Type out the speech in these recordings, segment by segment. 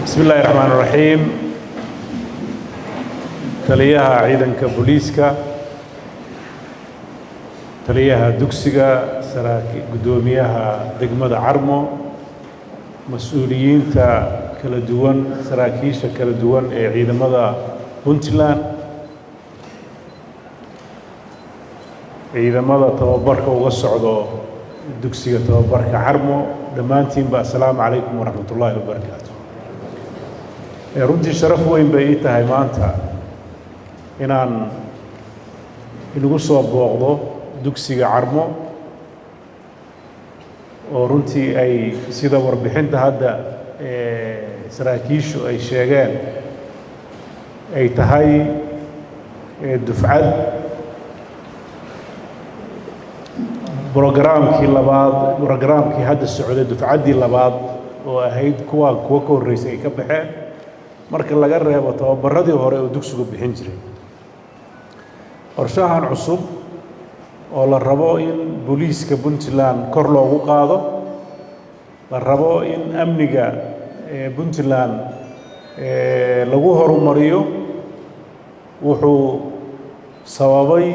بسم الله الرحمن الرحيم. تليها عيدن كبوليسكا تليها دوكسيغا سراكي قدوميها دقمة عرمو مسؤوليين تا كلا دوان سراكيشا كلا دوان عيدن مدى بنتلان عيدن مدى توبرك وغسعدو دوكسيغا توبرك عرمو دمانتين السلام عليكم ورحمة الله وبركاته. runtii sharaf weyn bay ii tahay maanta inaan inagu soo booqdo dugsiga Carmo oo runtii ay sida warbixinta hadda saraakiishu ay sheegeen ay tahay dufcad programkii hadda socday dufcaddii labaad oo ahayd kuwa ka horreysay ay ka baxeen marka laga reebo tababaradii hore oo dugsigu bixin jiray. qorshahan cusub oo la rabo in booliiska Puntland kor loogu qaado, la rabo in amniga Puntland lagu horumariyo, wuxuu sababay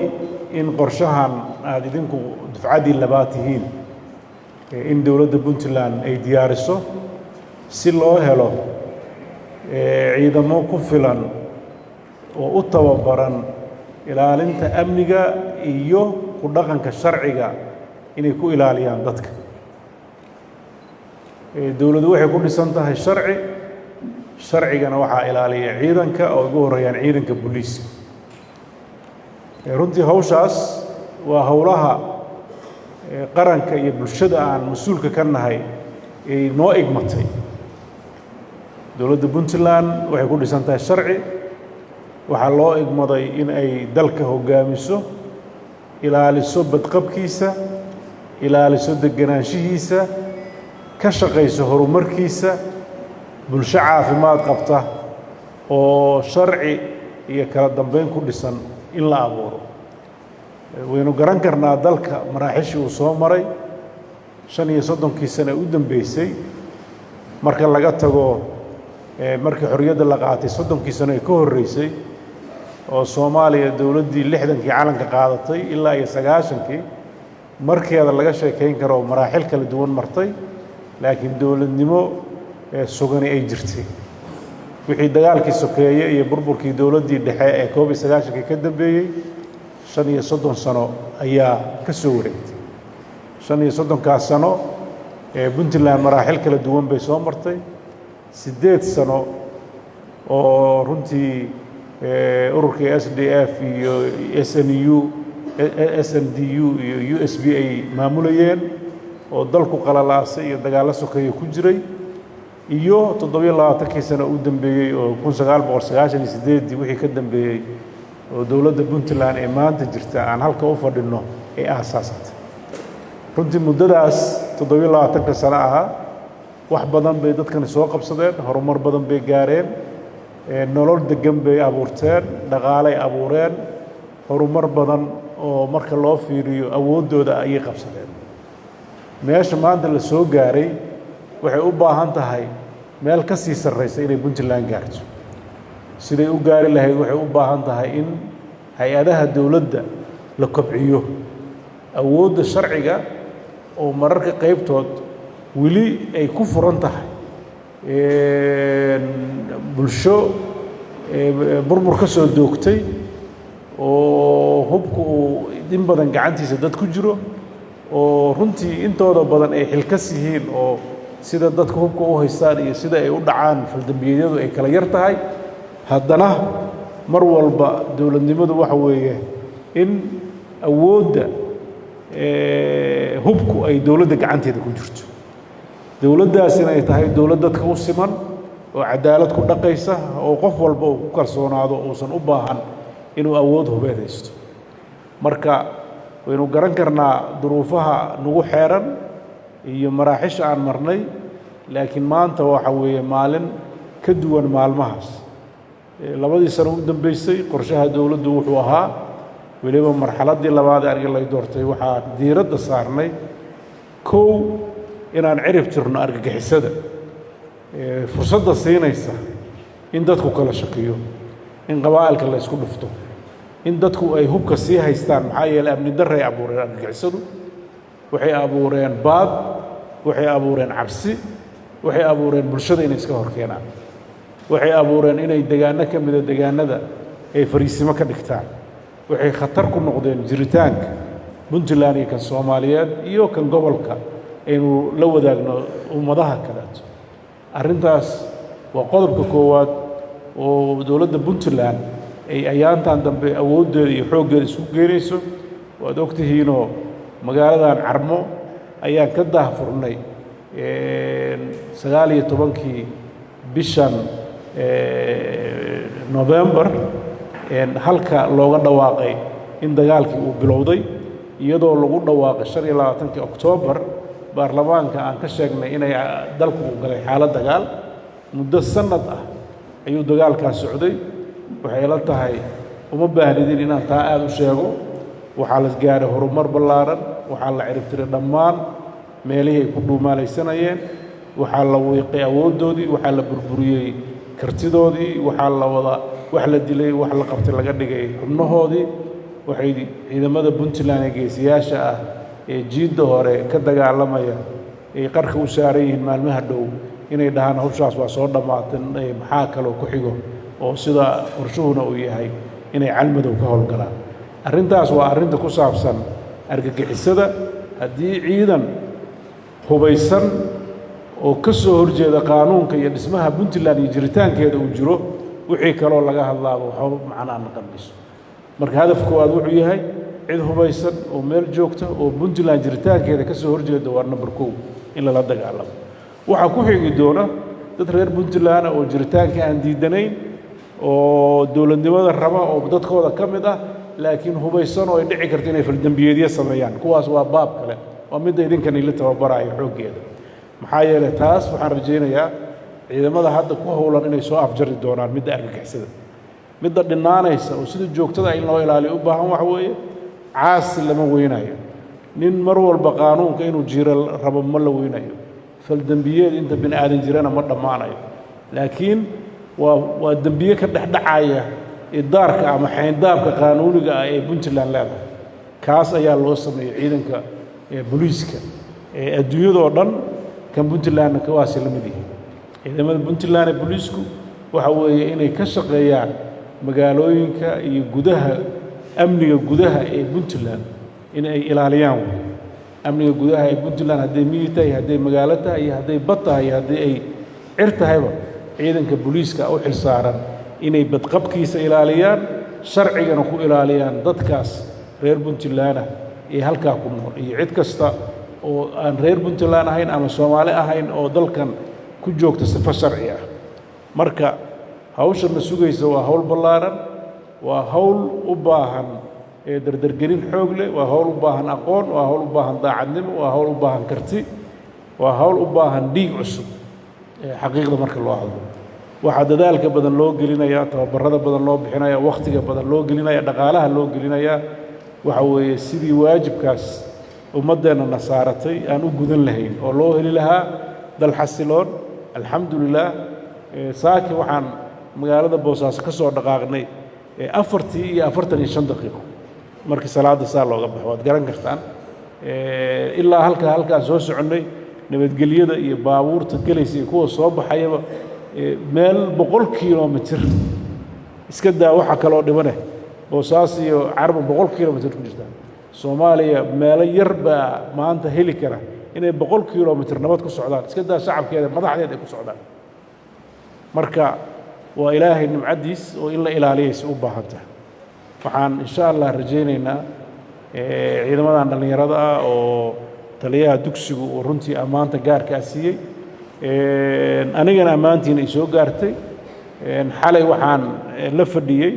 in qorshahan aad idinku dufcaddii labaad tihiin in dowladda Puntland ay diyaariso si loo helo ciidamo ku filan oo u tababaran ilaalinta amniga iyo ku dhaqanka sharciga inay ku ilaaliyaan dadka. dowladdu waxay ku dhisan tahay sharcigana waxaa ilaaliya ciidanka oo ugu horeeyaan ciidanka booliiska. runtii hawshaas waa howlaha qaranka iyo bulshada aan mas'uulka ka nahay ay noo igmatay. dowladda Puntland waxay ku dhisan tahay sharci, waxaa loo igmaday in ay dalka hogaamiso, ilaaliso badqabkiisa, ilaaliso deganaanshihiisa, ka shaqayso horumarkiisa, bulsho caafimaad qabta oo sharci iyo kala dambeyn ku dhisan in la abuuro. waynu garan karnaa dalka maraaxishii uu soo maray 35 sano u dambeysay marka laga tago markii xorriyadda la qaatay 30 sano ee ka horreysay oo Soomaaliya dawladdii 60kii calanka qaadatay ilaa 90kii markeeda laga sheekeyn karo maraaxil kala duwan martay, laakiin dawladnimo sugani ay jirtay. wixii dagaalkii sokeeye iyo burburkii dawladdii dhexe ee 90kii ka dambeeyay 35 sano ayaa ka soo wareegtay. 35 sano Puntland maraaxil kala duwan bay soo martay. 8 sano oo runtii ururka SDF iyo SNDU iyo USB ay maamulayeen oo dalku qalalaasay iyo dagaalo sokeeye ku jiray, iyo 27 sano u dambeeyay oo 1998 wixii ka dambeeyay oo dowladda Puntland ee maanta jirta aan halka u fadhino ee aasaasatay. runtii muddadaas 27 sano ahaa wax badan bay dadkani soo qabsadeen, horumar badan bay gaareen, nolol degan bay abuurteen, dhaqaalay abuureen, horumar badan oo marka loo fiiriyo awooddooda ayay qabsadeen. meesha maanta la soo gaaray waxay u baahan tahay meel ka sii sarreysa inay Puntland gaarto. siday u gaari lahayd waxay u baahan tahay in hay-adaha dowladda la kobciyo, awoodda sharciga oo mararka qaybtood weli ay ku furan tahay bulsho burbur ka soo doogtay oo hubku uu in badan gacantiisa dad ku jiro, oo runtii intooda badan ay xilkas yihiin oo sida dadka hubka u haystaan iyo sida ay u dhacaan faldambiyadu ay kala yar tahay. haddana mar walba dowladnimadu waxa weeye in awoodda hubku ay dowladda gacanteeda ku jirto. dowladdaasina ay tahay dowlad dadka u siman oo cadaalad ku dhaqaysa oo qof walba uu ku kalsoonaado uusan u baahan inuu awood hubeed haysto. marka waynu garan karnaa duruufaha nagu xeeran iyo maraaxisha aan marnay, laakiin maanta waxa weeye maalin ka duwan maalmahaas. labadii sano u dambeysay qorshaha dowladdu wuxuu ahaa weliba marxaladdii labaad aniga lay doortay waxaa diiradda saarnay kow inaan cirib tirno argagixisada fursadda siinaysa in dadku kala shakiyo in qabaa'ilka la isku dhufto in dadku ay hubka sii haystaan maxaa yeelay amni darray abuureen argagixisadu waxay abuureen baad waxay abuureen cabsi waxay abuureen bulshada inay iska hor keenaan waxay abuureen inay deegaano ka mida deegaanada ay fariisimo ka dhigtaan waxay khatar ku noqdeen jiritaanka puntland iyo kan soomaaliyeed iyo kan gobolka aynu la wadaagno ummadaha kaleeto arrintaas waa qodobka koowaad oo dowladda puntland ay ayaantan dambe awooddeeda iyo xooggeeda isku geynayso waad ogtihiinoo magaaladan carmo ayaan ka daahfurnay 19 bishan November halka looga dhawaaqay in dagaalkii uu bilowday iyadoo lagu dhawaaqay 25 October baarlamaanka aan ka sheegnay inay dalku u galay xaalad dagaal muddo sanad ah ayuu dagaalkaas socday waxay la tahay uma baahnidin inaan taa aad u sheego waxaa la gaaray horumar ballaaran waxaa la ciribtiray dhammaan meelihii ay ku dhuumaalaysanayeen waxaa la wiiqay awooddoodii waxaa la burburiyey kartidoodii waxaa la wada wax la dilay wax la qabtay laga dhigay xubnahoodii waxay ciidamada puntland ee geesiyaasha ah ee jiidda hore ka dagaalamaya ay qarka u saaran yihiin maalmaha dhow inay dhahaan hawshaas waa soo dhammaatay maxaa kaloo ku xigo oo sida qorshuhuna uu yahay inay calmadow ka howlgalaan arrintaas waa arrinta ku saabsan argagixisada haddii ciidan hubaysan oo ka soo horjeeda qaanuunka iyo dhismaha puntland iyo jiritaankeeda uu jiro wixii kaloo laga hadlaabo waxba macnaa naqanayso marka hadafkoowaad wuxuu yahay cid hubaysan oo meel joogta oo puntland jiritaankeeda ka soo horjeeda waa number 1 in lala dagaalamo waxaa ku xigi doona dad reer puntland oo jiritaanka aan diidanayn oo dowladnimada raba oo dadkooda ka mid ah laakiin hubaysan oo ay dhici karto inay faldambiyeedyo sameeyaan kuwaas waa baab kale waa midda idinkan ila tababarayo xooggeeda maxaa yeelay taas waxaan rajaynayaa ciidamada hadda ku howlan inay soo afjari doonaan midda argagixisada midda dhinaanaysa oo sida joogtada in loo ilaaliyo u baahan waxa weeye caasi lama weynayo nin mar walba qaanuunka inuu jiro rabo ma la weynayo faldambiyeed inta bini aadan jirana ma dhammaanayo laakiin waa dembiye ka dhexdhacaya idaarka ama xayndaabka qaanuuniga ah ee puntland leedahay kaas ayaa loo sameeyey ciidanka booliiska adduunyadoo dhan kan puntlandna kawaasi la mid yihiin ciidamada puntland ee booliisku waxa weeye inay ka shaqeeyaan magaalooyinka iyo gudaha amniga gudaha ee puntland in ay ilaaliyaan amniga gudaha ee puntland hadday miyi tahay hadday magaalo tahay iyo hadday bad tahay iyo haddii ay cir tahayba ciidanka booliiska u xilsaaran inay badqabkiisa ilaaliyaan sharcigana ku ilaaliyaan dadkaas reer puntland ah ee halkaa ku nool iyo cid kasta oo aan reer puntland ahayn ama soomaali ahayn oo dalkan ku joogta sifo sharci ah marka hawshan sugaysa waa hawl ballaaran waa hawl u baahan dardargelin xoog leh waa hawl u baahan aqoon waa hawl u baahan daacadnimo waa hawl u baahan karti waa hawl u baahan dhiig cusub xaqiiqda marka loo hadlo waxaa dadaalka badan loo gelinayaa tababarada badan loo bixinayaa wakhtiga badan loo gelinayaa dhaqaalaha loo gelinayaa waxa weeye sidii waajibkaas ummaddeena na saaratay aan u gudan lahayn oo loo heli lahaa dal xasiloon alxamdulilah saaki waxaan magaalada boosaaso ka soo dhaqaaqnay 4:45 daqiiqo markii salaada saa looga baxo waad garan kartaan ilaa halkaa soo soconnay nabadgelyada iyo baabuurta gelaysa iyo kuwa soo baxayaba meel 100 kilomitir iska daa waxa kaloo dhibane boosaas iyo carbo 100 kilomitir ku jirtaan soomaaliya meelo yar baa maanta heli kara inay 100 kilomitir nabad ku socdaan iska daa shacabkeeda madaxdeeda ay ku socdaan marka waa ilaahay nimcadiis oo in la ilaaliyaysa u baahan tahay waxaan insha allah rajaynaynaa ciidamadan dhallinyarada ah oo taliyaha dugsigu uu runtii ammaanta gaarkaa siiyey anigana ammaantiina ay soo gaartay xalay waxaan la fadhiyey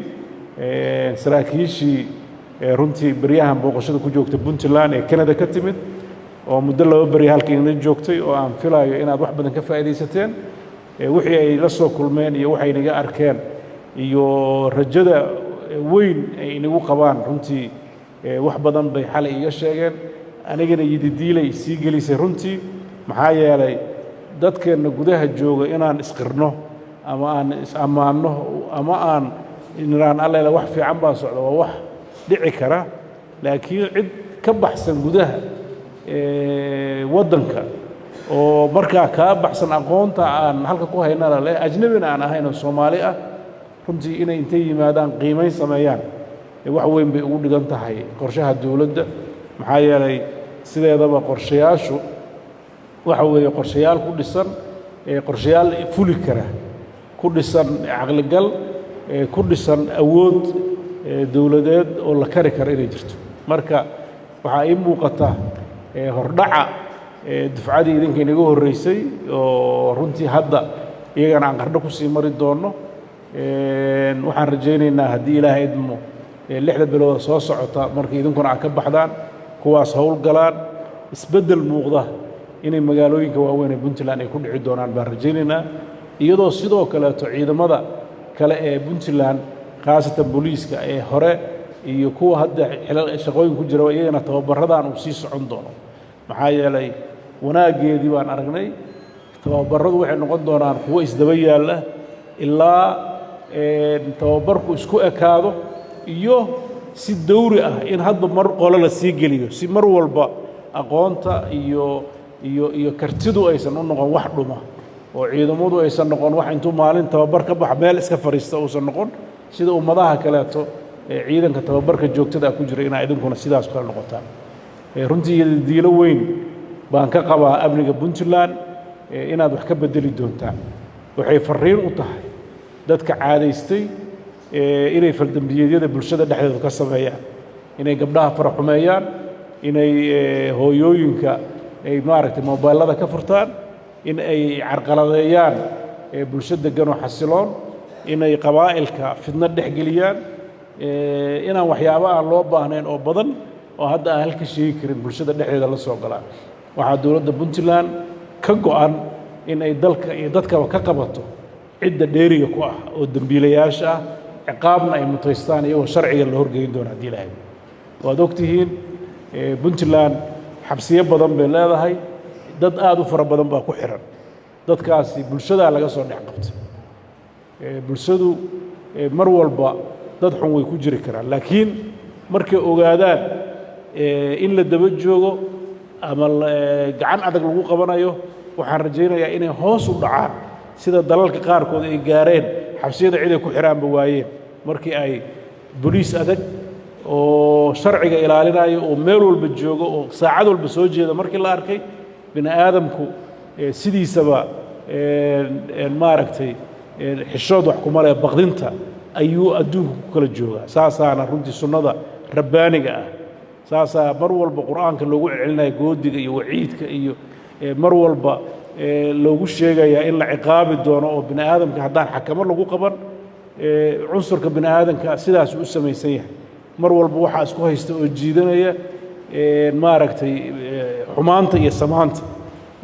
saraakiishii runtii baryahan booqashada ku joogta puntland ee canada ka timid oo muddo 2 bari halkiina joogtay oo aan filayo inaad wax badan ka faa'iidaysateen wixii ay la soo kulmeen iyo waxay inaga arkeen iyo rajada weyn ay inagu qabaan runtii wax badan bay xalay iga sheegeen anigana yididiilay sii gelisay runtii maxaa yeelay dadkeenna gudaha jooga inaan isqirno ama aan is-ammaanno ama aan inaan alleela wax fiican baa socda waa wax dhici kara laakiin cid ka baxsan gudaha waddanka oo markaa kaa baxsan aqoonta aan halka ku haynana leh ajnabina aan ahayn oo Soomaali ah runtii inay intay yimaadaan qiimeyn sameeyaan wax weyn bay ugu dhigan tahay qorshaha dawladda maxaa yeelay sideedaba qorshayaashu waxa weeye qorshayaal ku dhisan qorshayaal fuli kara ku dhisan aqligal ku dhisan awood dawladeed oo la kari karo inay jirto marka waxa ay muuqata hordhaca dufcadii idinka inaga horeysay oo runtii hadda iyagana aan qardho ku sii mari doono waxaan rajaynaynaa haddii ilaahay idmo 6 bilood soo socota markii idinkuna ka baxdaan kuwaas hawl galaan isbedel muuqda inay magaalooyinka waaweyn ee Puntland ay ku dhici doonaan baan rajaynaynaa iyadoo sidoo kale ciidamada kale ee Puntland khaasatan booliiska ee hore iyo kuwa hadda shaqooyin ku jira iyagana tababaradaan uu sii socon doono maxaa yeelay wanaageedii baan aragnay tababaradu waxay noqon doonaan kuwa isdaba yaala ilaa tababarku isku ekaado iyo si dawri ah in hadba mar qolo la sii geliyo si mar walba aqoonta iyo kartidu aysan u noqon wax dhuma oo ciidamadu aysan noqon wax intuu maalin tababar ka bax meel iska fariista uusan noqon sida ummadaha kaleeto ciidanka tababarka joogtada ku jira inay idinkuna sidaas kala noqotaan runtii diilo weyn baan ka qabaa amniga Puntland inaad wax ka bedeli doontaan waxay fariin u tahay dadka caadaystay inay faldambiyada bulshada dhexdeeda ka sameeyaan inay gabdhaha faraxumeeyaan inay hooyooyinka ay maaragtay mobilada ka furtaan in ay carqaladeeyaan bulshada degan oo xasiloon inay qabaa'ilka fidna dhexgeliyaan inaan waxyaabo aan loo baahnayn oo badan oo hadda aan halka sheegi karin bulshada dhexdeeda la soo galaan waxaa dawladda Puntland ka go'an in ay dalka iyo dadkaba ka qabato cidda dheeriga ku ah oo dambiilayaasha ah ciqaabna ay mutaystaan iyagoo sharciga la horgeyn doona haddii ilaahay waad ogtihiin Puntland xabsiyo badan bay leedahay dad aad u fara badan baa ku xiran dadkaasi bulshada laga soo dhex qabtay bulshadu mar walba dad xun way ku jiri karaan laakiin markay ogaadaan in la daba joogo ama gacan adag lagu qabanayo waxaan rajaynayaa inay hoos u dhacaan sida dalalka qaarkood ay gaareen xabsiyada cid ay ku xiraanba waayeen markii ay booliis adag oo sharciga ilaalinayo oo meel walba joogo oo saacad walba soo jeeda markii la arkay bini aadamku sidiisaba maaragtay xishood wax kuma leh baqdinta ayuu adduunka ku kala joogaa saasaana runtii sunnada rabbaaniga ah saasaa mar walba qur'aanka loogu celinayo goodiga iyo waciidka iyo mar walba loogu sheegayaa in la ciqaabi doono oo bini aadamka haddaan xakamo lagu qaban cunsurka bini aadamka sidaas u samaysan yahay mar walba waxaa isku haysta oo jiidanaya maaragtay xumaanta iyo samaanta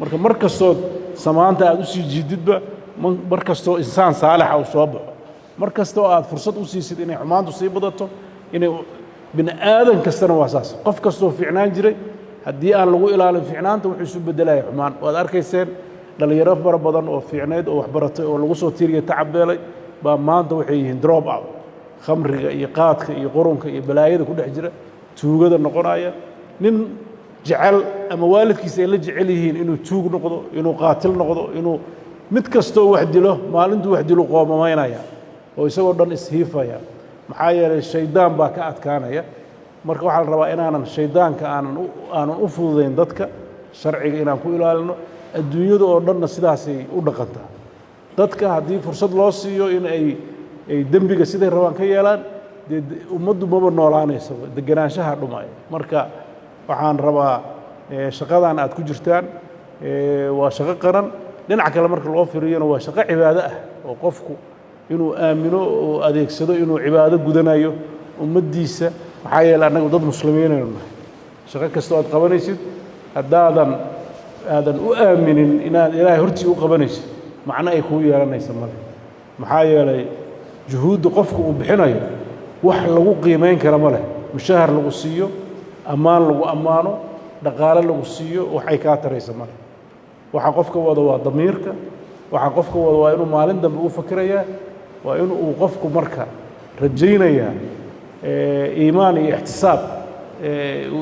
marka mar kastoo samaanta aad u sii jiididba mar kastoo insaan saalixa uu soo baxo mar kastoo aad fursad u siisid inay xumaantu sii badato inay bini aadan kastana waa saas qof kastoo fiicnaan jiray haddii aan lagu ilaalin fiicnaanta wuxuu isu bedelaya xumaan waad arkayseen dhalinyaro fara badan oo fiicneyd oo waxbaratay oo lagu soo tiiriya tacabeelay baa maanta waxay yihiin drop out khamriga iyo qaadka iyo qurunka iyo balaayada ku dhex jira tuugada noqonaya nin jecel ama waalidkiisa ay la jecel yihiin inuu tuug noqdo inuu qaatil noqdo inuu mid kastoo wax dilo maalintuu wax dilo qoomamaynaya oo isagoo dhan ishiifaya maxaa yeelay shaydaan baa ka adkaanaya marka waxaa la rabaa inaanan shaydaanka aanan u fududayn dadka sharciga inaan ku ilaalino adduunyada oo dhanna sidaasay u dhaqantaa dadka haddii fursad loo siiyo in ay dembiga siday rabaan ka yeelaan dee ummaddu maba noolaanaysa deganaanshaha dhumaya marka waxaan rabaa shaqadan aad ku jirtaan waa shaqo qaran dhinac kale marka loo firiyana waa shaqo cibaado ah oo qofku inuu aamino oo adeegsado inuu cibaado gudanayo ummaddiisa maxaa yeelay annagu dad muslimiinaynu nahay shaqo kastoo aad qabanaysid haddaadan u aaminin inaad ilaahay hortii u qabanaysid macno ay kuu yeelanaysa male maxaa yeelay juhuudda qofku uu bixinayo wax lagu qiimayn kara ma leh mushahar lagu siiyo ammaan lagu ammaano dhaqaale lagu siiyo wax ay kaa taraysa male waxa qofka wada waa damiirka waxa qofka wada waa inuu maalin dambe u fakirayaa waa inuu qofku marka rajaynaya iimaan iyo ihtisaab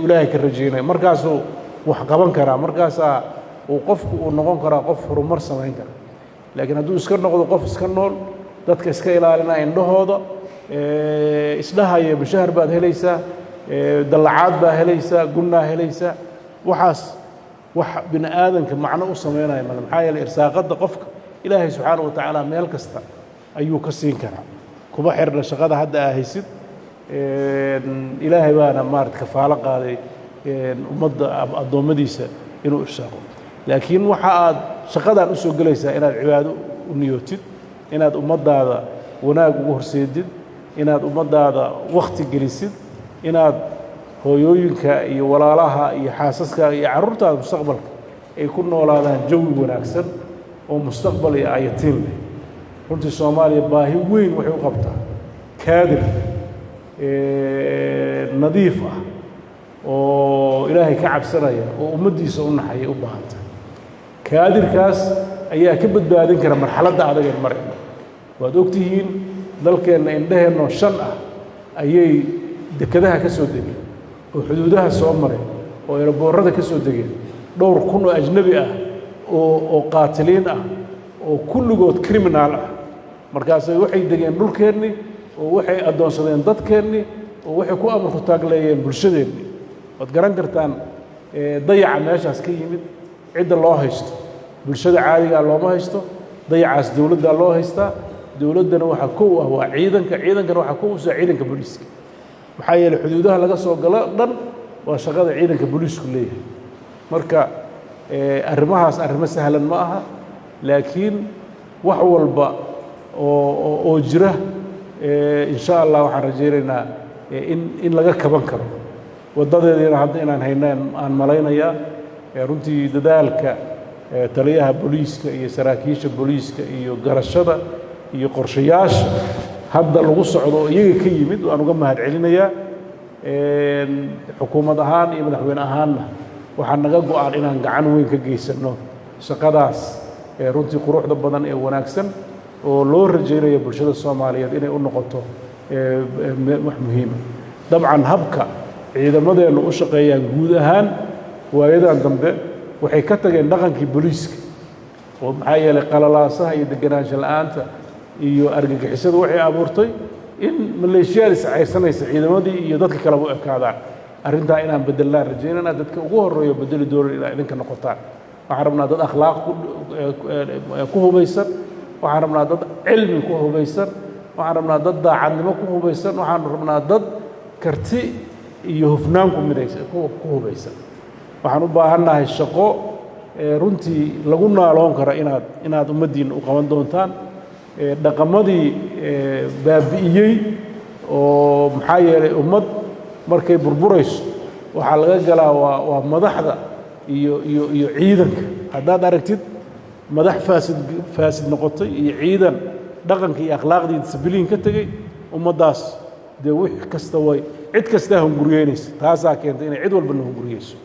ilaahay ka rajaynaya markaasuu wax qaban karaa markaasaa uu qofku uu noqon karaa qof horumar samayn kara laakiin hadduu iska noqdo qof iska nool dadka iska ilaalinaya indhahooda isdhahaya mushahar baad helaysaa dallacaad baa helaysaa gunnaa helaysaa waxaas wax bini aadanka macno u samaynaya male maxaa yeelay irsaaqadda qofka ilaahay subxaanahu wa tacaala meel kasta ayuu ka siin karaa kuma xirna shaqada hadda aa haysid ilaahay baana maarata kafaalo qaaday ummadda addoommadiisa inuu irsaaqo laakiin waxa aad shaqadan u soo gelaysaa inaad cibaado u niyootid inaad ummaddaada wanaag ugu horseedid inaad ummaddaada wakhti gelisid inaad hooyooyinka iyo walaalaha iyo xaasaskaaga iyo carruurtaada mustaqbalka ay ku noolaadaan jawi wanaagsan oo mustaqbal iyo ayatiin leh runtii soomaaliya baahi weyn waxay u qabtaa kaadir nadiif ah oo ilaahay ka cabsanaya oo ummaddiisa u naxaya u baahanta kaadirkaas ayaa ka badbaadin kara marxaladda adag ee marayna waad ogtihiin dalkeenna indhaheenno shan ah ayay dekadaha ka soo degeen oo xuduudaha soo mareen oo eraboorada ka soo degeen dhowr kun oo ajnabi ah oo qaatiliin ah oo kulligood criminal ah markaasay waxay degeen dhulkeennii oo waxay addoonsadeen dadkeennii oo waxay ku amarku taagleeyeen bulshadeennii waad garan kartaan dayaca meeshaas ka yimid cidda loo haysto bulshada caadigaa looma haysto dayacaas dowladdaa loo haystaa dowladdana waxaa kow ah waa ciidankana waxaa kow usaa ciidanka booliiska maxaa yeelay xuduudaha laga soo galo dhan waa shaqada ciidanka booliisku leeyahay marka arrimahaas arrimo sahlan ma aha laakiin wax walba oo jira insha allah waxaan rajaynaynaa in laga kaban karo waddadeediina hadda inaan haynaan aan malaynayaa runtii dadaalka taliyaha booliiska iyo saraakiisha booliiska iyo garashada iyo qorshayaasha hadda lagu socdo oo iyaga ka yimid waan uga mahad celinayaa xukuumad ahaan iyo madaxweyne ahaanna waxaa naga go'an inaan gacan weyn ka geysanno shaqadaas runtii quruxda badan ee wanaagsan oo loo rajaynayo bulshada soomaaliyeed inay u noqoto wax muhiima dabcan habka ciidamadeennu u shaqeeyaan guud ahaan waayadan dambe waxay ka tageen dhaqankii booliiska oo maxaa yeelay qalalaasaha iyo deganaansho la'aanta iyo argagixisadu waxay abuurtay in maleeshiyaad iscaysanaysa ciidamadii iyo dadka kaleba u ekaadaan arrintaa inaan beddelnaan rajaynana dadka ugu horreeyo beddeli doonan inaa idinka noqotaan waxaan rabnaa dad akhlaaq ku hubaysan waxaan rabnaa dad cilmi ku hubaysan waxaan rabnaa dad daacadnimo ku hubaysan waxaan rabnaa dad karti iyo hufnaan ku hubaysan waxaan u baahannahay shaqo runtii lagu naaloon kara inaad ummaddiinna u qaban doontaan dhaqamadii baabi'iyey oo maxaa yeelay ummad markay burburayso waxaa laga galaa waa madaxda iyo ciidanka haddaad aragtid madax faasid noqotay iyo ciidan dhaqanka iyo akhlaaqdii disbiliin ka tegey ummaddaas dee wix kasta cid kastaa hunguriyeynaysa taasaa keentay inay cid walbana hunguriyeyso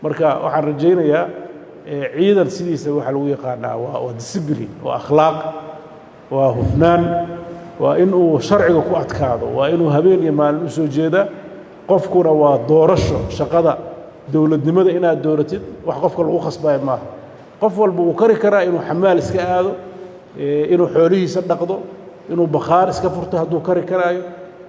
marka waxaan rajaynayaa ciidan sidiisa waxaa lagu yaqaanaa waa disciplin waa akhlaaq waa hufnaan waa inuu sharciga ku adkaado waa inuu habeen iyo maalin u soo jeedaa qofkuna waa doorasho shaqada dowladnimada inaad dooratid wax qofka lagu khasbaya maaha qof walba wuu kari karaa inuu xamaal iska aado inuu xoolihiisa dhaqdo inuu bakhaar iska furto hadduu kari karaayo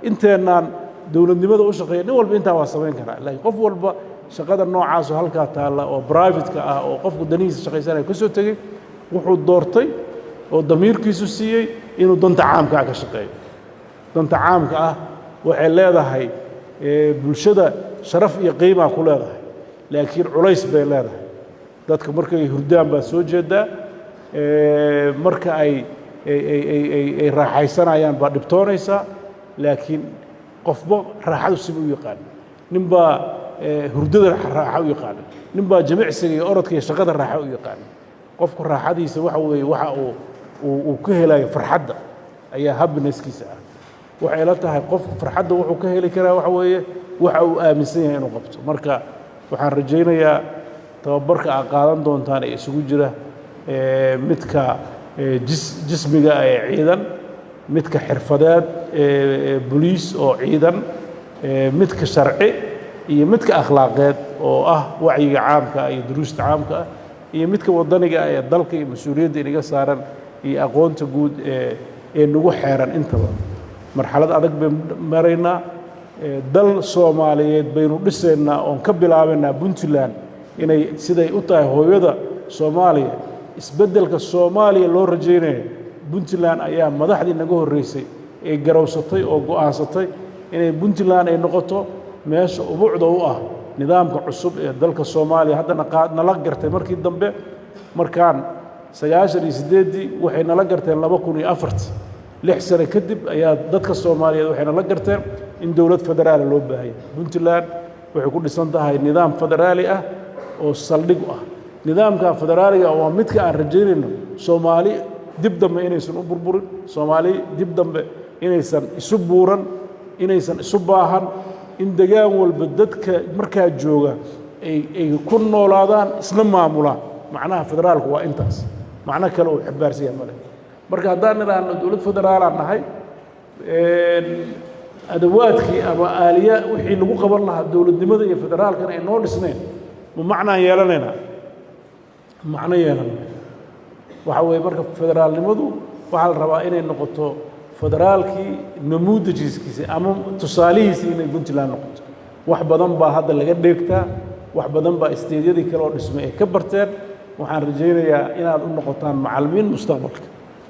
inteennaan dowladnimada u shaqeeya nin walba intaa waa samayn karaa laakiin qof walba shaqada noocaasoo halkaa taalla oo brivatka ah oo qofku danihiisa shaqaysanaya ka soo tegey wuxuu doortay oo damiirkiisu siiyey inuu danta caamka ah ka shaqeeyo danta caamka ah waxay leedahay bulshada sharaf iyo qiimaa ku leedahay laakiin culays bay leedahay dadka markay hurdaan baad soo jeedaa marka ay raaxaysanayaan baad dhibtoonaysaa laakiin qofba raaxadu siba u yaqaan ninbaa hurdada raaxa u yaqaana ninbaa jimicsiga iyo orodka iyo shaqada raaxa u yaqaana qofku raaxadiisa waxa weeye waxa uu ka helayo farxadda ayaa happiness-kiisa ah waxay la tahay qofku farxadda wuxuu ka heli karaa waxa weeye waxa uu aaminsan yahay inuu qabto marka waxaan rajaynayaa tababarka aad qaadan doontaan ee isugu jira midka jismiga ee ciidan midka xirfadeed boliis oo ciidan midka sharci iyo midka akhlaaqeed oo ah wacyiga caamka iyo duruusta caamka iyo midka wadaniga ee dalka iyo mas'uuliyadda inaga saaran iyo aqoonta guud ee nagu xeeran intaba marxalad adag bay maraynaa dal Soomaaliyeed baynu dhisaynaa oo ka bilaabanaa Puntland inay siday u tahay hooyada Soomaaliya isbeddelka Soomaaliya loo rajaynayo Puntland ayaa madaxdii naga horeysay ee garowsatay oo go'aansatay inay Puntland ay noqoto meesha ubuucda u ah nidaamka cusub ee dalka Soomaaliya haddana nala gartay markii dambe markaan 98 waxay nala garteen 2004 6 sano kadib ayaa dadka Soomaaliyeed waxay nala garteen in dawlad federaal loo baahay Puntland waxay ku dhisan tahay nidaam federaali ah oo saldhig ah nidaamka federaaliga waa midka aan rajaynayno Soomaali dib dambe inaysan u burburin Soomaali dib dambe inaysan isu buuran inaysan isu baahan in degaan walba dadka markaa jooga ay ku noolaadaan isla maamulaan macnaha federaalku waa intaas macna kale oo xabaarsiga male marka haddaan niraahno dawlad federaal aan nahay adawaadkii ama aaliya wixii lagu qaban lahaa dawladnimada iyo federaalkana ay noo dhisneen ma macnaan yeelanayna macno yeelan waxa weeye marka federaalnimadu waxa la rabaa inay noqoto federaalkii namuudajiskiisa ama tusaalihiisa inay Puntland noqoto wax badan baa hadda laga dheegtaa wax badan baa isteedyadii kale oo dhismay ay ka barteen waxaan rajaynayaa inaad u noqotaan macallimiin mustaqbalka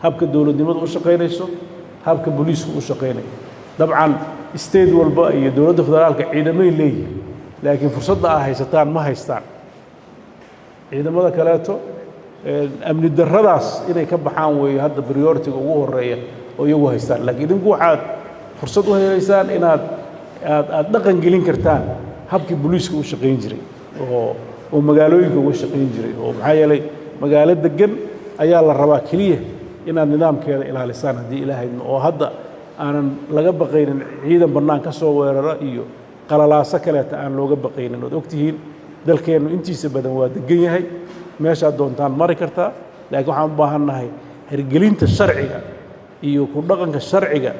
habka dawladnimadu u shaqaynayso habka booliisku u shaqaynayo dabcan isteed walba iyo dawladda federaalka ciidamay leeyihiin laakiin fursadda ay haysataan ma haystaan ciidamada kaleeto amni darradaas inay ka baxaan weeye hadda priority-ga ugu horeeya oo iyagu haystaan laakiin idinku waxaad fursad u helaysaan inaad dhaqan gelin kartaan habkii booliisku u shaqayn jiray oo magaalooyinka uga shaqayn jiray oo maxaa yeelay magaalo degan ayaa la rabaa keliya inaad nidaamkeeda ilaalisaan haddii ilaahayna oo hadda aanan laga baqaynin ciidan bannaan ka soo weerara iyo qalalaaso kaleeta aan looga baqaynin ood ogtihiin dalkeennu intiisa badan waa degan yahay meeshaad doontaan mari kartaa laakiin waxaan u baahannahay hirgelinta sharciga iyo ku dhaqanka sharciga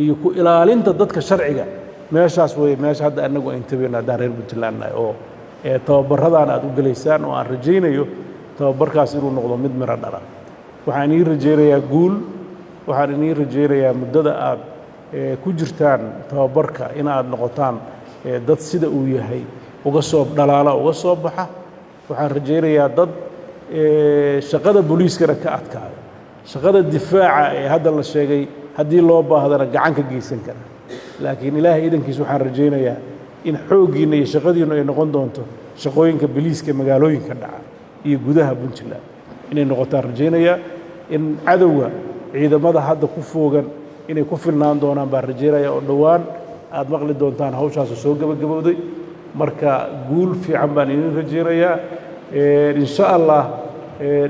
iyo ku ilaalinta dadka sharciga meeshaas weeye meesha hadda annagu aan tabeena haddaan reer Puntland nahay oo tababarradaan aad u gelaysaan oo aan rajaynayo tababarkaas inuu noqdo mid miro dhala waxaan ii rajaynayaa guul waxaan inii rajaynayaa muddada aad ku jirtaan tababarka inaad noqotaan dad sida uu yahay uga soo dhalaala uga soo baxa waxaan rajaynayaa dad shaqada booliiskana ka adkaada shaqada difaaca ee hadda la sheegay haddii loo baahdana gacan ka geysan kara laakiin ilaahay idankiisa waxaan rajaynayaa in xooggiinna iyo shaqadiinnu ay noqon doonto shaqooyinka booliiska magaalooyinka dhaca iyo gudaha Puntland inay noqotaan rajaynayaa in cadowga ciidamada hadda ku foogan inay ku filnaan doonaan baan rajaynayaa oo dhowaan aad maqli doontaan hawshaas soo gabagabowday marka guul fiican baan idin rajaynayaa insha Allah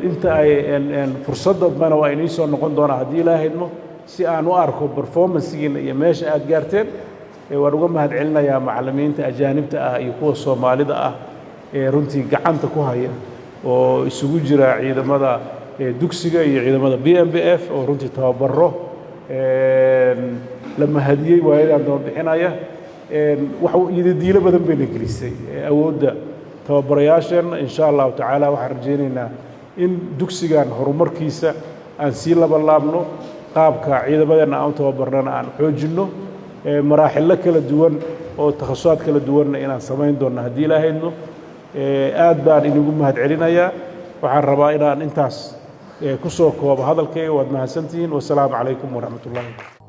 inta ay fursadadna waa inii soo noqon doonaa haddii ilaahay idmo si aan u arko performance-giina iyo meesha aad gaarteen waan uga mahad celinayaa macallimiinta ajaanibta ah iyo kuwa Soomaalida ah ee runtii gacanta ku haya oo isugu jira ciidamada dugsiga iyo ciidamada BMBF oo runtii tababaro la mahadiyay waayadaan doon bixinaya wax diilo badan bayna gelisay awoodda tababarayaasheenna insha allahu tacaala waxaan rajaynaynaa in dugsigan horumarkiisa aan sii laabno qaabka ciidamadeenna aan tababarnana aan xoojinno maraaxilo kala duwan oo takhasusaad kala duwanna inaan samayn doonno haddii ilaahayno aad baan inigu mahad celinayaa waxaan rabaa inaan intaas ku soo koobo hadalkayga waad mahadsantihiin wasalaamu calaykum waraxmatullahi